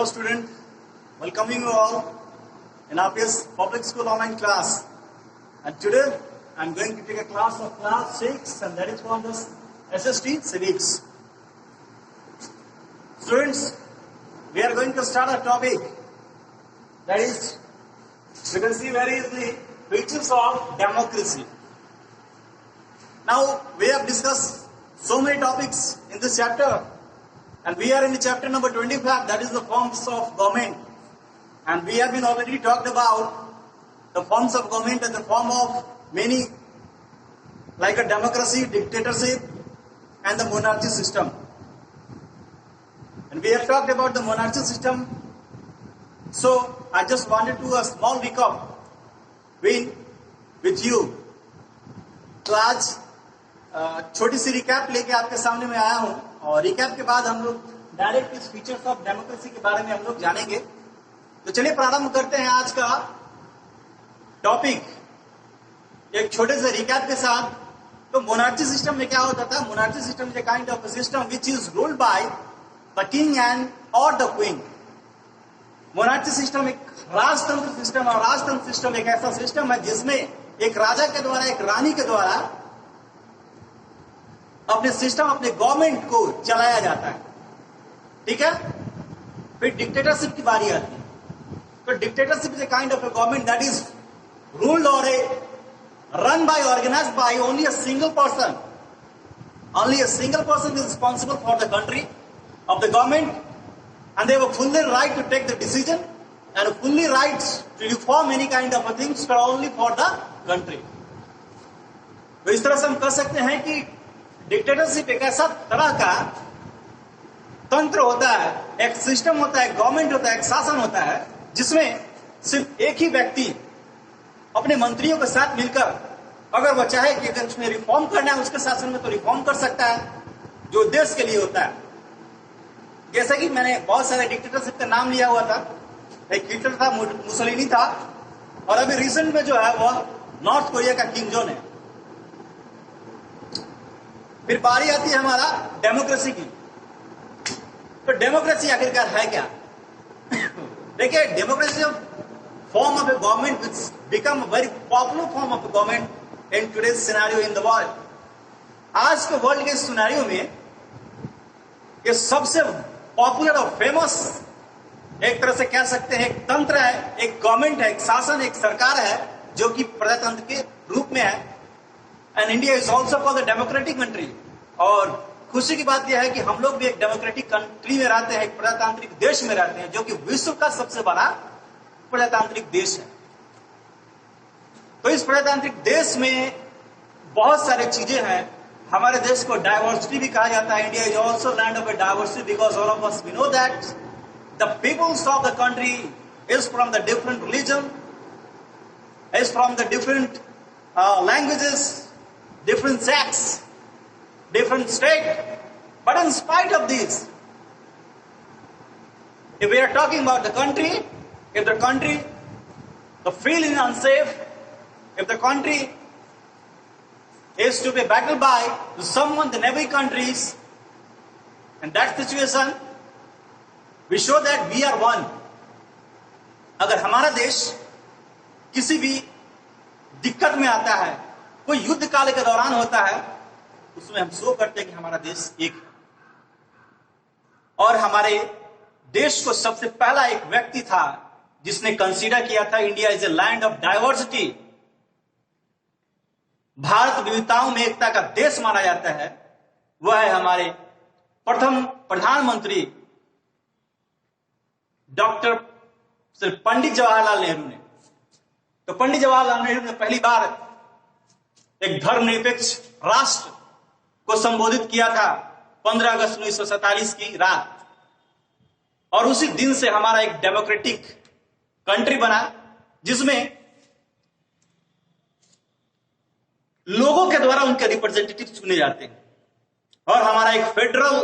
Hello student, welcoming you all in RPS Public School online class. And today I am going to take a class of class 6 and that is from the SST Civics. Students, we are going to start a topic that is, you can see very easily, features of democracy. Now we have discussed so many topics in this chapter. And we are in the chapter number 25, that is the forms of government. And we have been already talked about the forms of government in the form of many, like a democracy, dictatorship, and the monarchy system. And we have talked about the monarchy system. So I just wanted to do a small recap with you. तो आज छोटी सी recap लेके आपके सामने में आया हूं और रिकैप के बाद हम लोग डायरेक्ट इस फीचर्स ऑफ डेमोक्रेसी के बारे में हम लोग जानेंगे। तो चलिए प्रारंभ करते हैं आज का टॉपिक एक छोटे से रिकैप के साथ। तो मोनार्ची सिस्टम में क्या होता था? Monarchy system is a kind of system which is ruled by the king and और द क्वीन। मोनार्ची सिस्टम एक राजतंत्र सिस्टम और राजतंत्र सिस्टम एक ऐसा सिस्टम है जिसमें एक राजा के द्वारा, एक रानी के द्वारा अपने सिस्टम, अपने गवर्नमेंट को चलाया जाता है। ठीक है। फिर डिक्टेटरशिप की बारी आती है। तो dictatorship is a kind of A government that is ruled और run by, organized by only a single person. Only a single person is responsible for the country of the government, and they have a fully right to take the decision and a fully right to reform any kind of a things for only for the country. तो इस तरह से हम कह सकते हैं कि dictatorship एक ऐसा तरह का तंत्र होता है, एक सिस्टम होता है, गवर्नमेंट होता है, एक शासन होता है जिसमें सिर्फ एक ही व्यक्ति अपने मंत्रियों के साथ मिलकर अगर वह चाहे कि अगर उसमें रिफॉर्म करना है उसके शासन में तो रिफॉर्म कर सकता है, जो देश के लिए होता है। जैसा कि मैंने बहुत सारे डिक्टेटरशिप का नाम लिया हुआ था, एक हिटलर था, मुसोलिनी था, और अभी रिसेंट में जो है वह नॉर्थ कोरिया का किम जोन है। फिर बारी आती है हमारा डेमोक्रेसी की। तो डेमोक्रेसी आखिरकार है क्या? देखिए, democracy form of a government which become a very popular form of a government in today's scenario in the world. आज के वर्ल्ड के सिनेरियो में ये सबसे पॉपुलर और फेमस एक तरह से कह सकते हैं एक तंत्र है, एक गवर्नमेंट है, एक शासन, एक सरकार है जो कि प्रजातंत्र के रूप में है। And India is also called the democratic country. और खुशी की बात यह है कि हम लोग भी एक डेमोक्रेटिक कंट्री में रहते हैं, एक प्रजातांत्रिक देश में रहते हैं, जो कि विश्व का सबसे बड़ा प्रजातांत्रिक देश है। तो इस प्रजातांत्रिक देश में बहुत सारी चीजें हैं। हमारे देश को डाइवर्सिटी भी कहा जाता है। India is also land of a diversity because all of us we know that the peoples of the country is from the different religion, is from the different languages, different sects, different state, but in spite of this, if we are talking about the country, if the country, the feel is unsafe, if the country is to be battled by someone, the neighboring countries, in that situation, we show that we are one. अगर हमारा देश किसी भी दिक्कत में आता है, कोई युद्ध काल के दौरान होता है, उसमें हम शो करते हैं कि हमारा देश एक है। और हमारे देश को सबसे पहला एक व्यक्ति था जिसने कंसीडर किया था India is a land of diversity, Bharat विविधताओं में एकता का देश माना जाता है। वह है हमारे प्रथम प्रधानमंत्री डॉक्टर पंडित जवाहरलाल नेहरू ने। तो पंडित जवाहरलाल नेहरू ने पहली बार एक धर्मनिरपेक्ष राष्ट्र को संबोधित किया था 15 अगस्त 1947 की रात, और उसी दिन से हमारा एक डेमोक्रेटिक कंट्री बना जिसमें लोगों के द्वारा उनके रिप्रेजेंटेटिव चुने जाते हैं। और हमारा एक फेडरल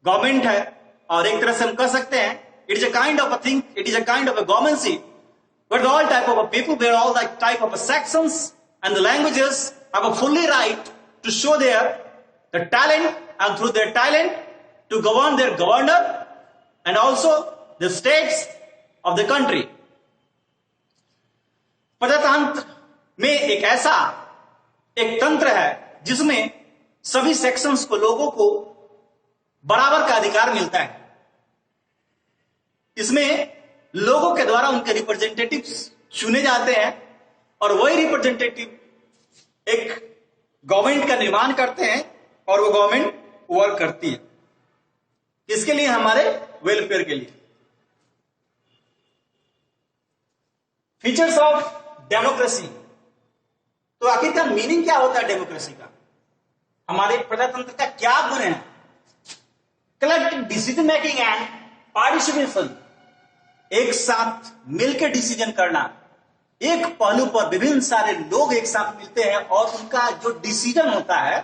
गवर्नमेंट है, और एक तरह से हम कह सकते हैं it is a kind of a thing, it is a kind of a governance where all type of people, where all that type of sections and the languages have a fully right to show their talent, and through their talent to govern their governor and also the states of the country. प्रजातंत्र में एक ऐसा एक तंत्र है जिसमें सभी sections को, लोगों को बराबर का अधिकार मिलता है। इसमें लोगों के द्वारा उनके रिप्रेजेंटेटिव्स चुने जाते हैं और वही रिप्रेजेंटेटिव एक गवर्नमेंट का निर्माण करते हैं और वो गवर्नमेंट वर्क करती है। किसके लिए? हमारे वेलफेयर के लिए। Features of democracy. तो आखिरकार मीनिंग क्या होता है डेमोक्रेसी का? हमारे प्रजातंत्र का क्या गुण है? Collective decision making and participation, एक साथ मिलकर डिसीजन करना। एक पहलू पर विभिन्न सारे लोग एक साथ मिलते हैं और उनका जो डिसीजन होता है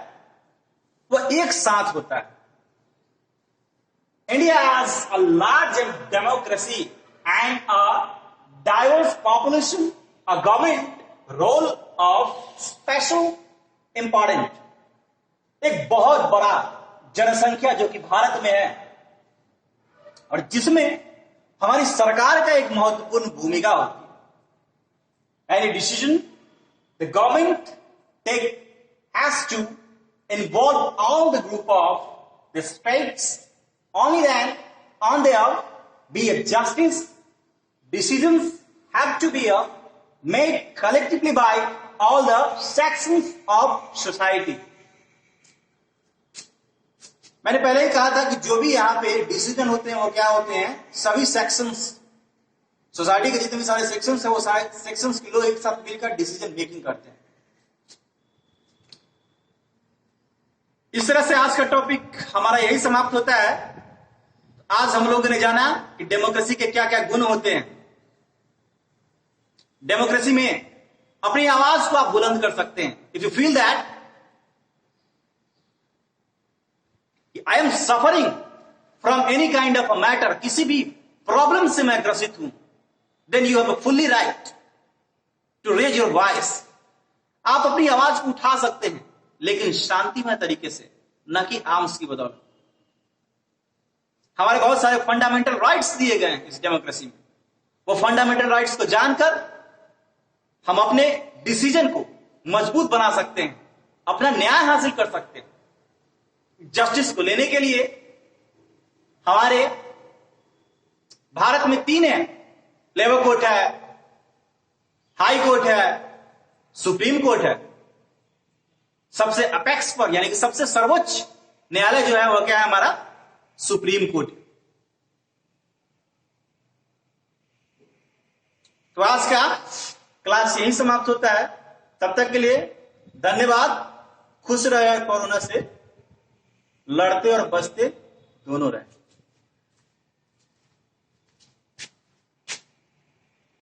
वह एक साथ होता है। India has a large democracy and a diverse population, a government role of special important. एक बहुत बड़ा जनसंख्या जो कि भारत में है और जिसमें हमारी सरकार का एक महत्वपूर्ण भूमिका होती है। Any decision the government has to involve all the group of the states. Only then on there be a justice. Decisions have to be made collectively by all the sections of society. मैंने पहले ही कहा था कि जो भी यहाँ पे decision होते हैं वो क्या होते हैं? सभी सेक्शंस, सोसाइटी के जितने भी सारे सेक्शंस है वो सारे सेक्शंस के लोग एक साथ मिलकर डिसीजन मेकिंग करते हैं। इस तरह से आज का टॉपिक हमारा यही समाप्त होता है। आज हम लोगों ने जाना कि डेमोक्रेसी के क्या क्या गुण होते हैं। डेमोक्रेसी में अपनी आवाज को आप बुलंद कर सकते हैं। If you feel that I am suffering from any kind of a matter, किसी भी प्रॉब्लम से मैं ग्रसित हूं, then you have a fully right to raise your voice. आप अपनी आवाज को उठा सकते हैं लेकिन शांतिमय तरीके से, न कि आर्म्स की बदौलत। हमारे बहुत सारे फंडामेंटल राइट्स दिए गए हैं इस डेमोक्रेसी में। वो फंडामेंटल राइट्स को जानकर हम अपने डिसीजन को मजबूत बना सकते हैं, अपना न्याय हासिल कर सकते हैं। जस्टिस को लेने के लिए हमारे भारत में 3 है। लेबर कोर्ट है, हाई कोर्ट है, सुप्रीम कोर्ट है। सबसे अपेक्स पर यानी कि सबसे सर्वोच्च न्यायालय जो है वह क्या है? हमारा सुप्रीम कोर्ट। तो आज का क्लास यही समाप्त होता है। तब तक के लिए धन्यवाद। खुश रहे, कोरोना से लड़ते और बचते दोनों रहे।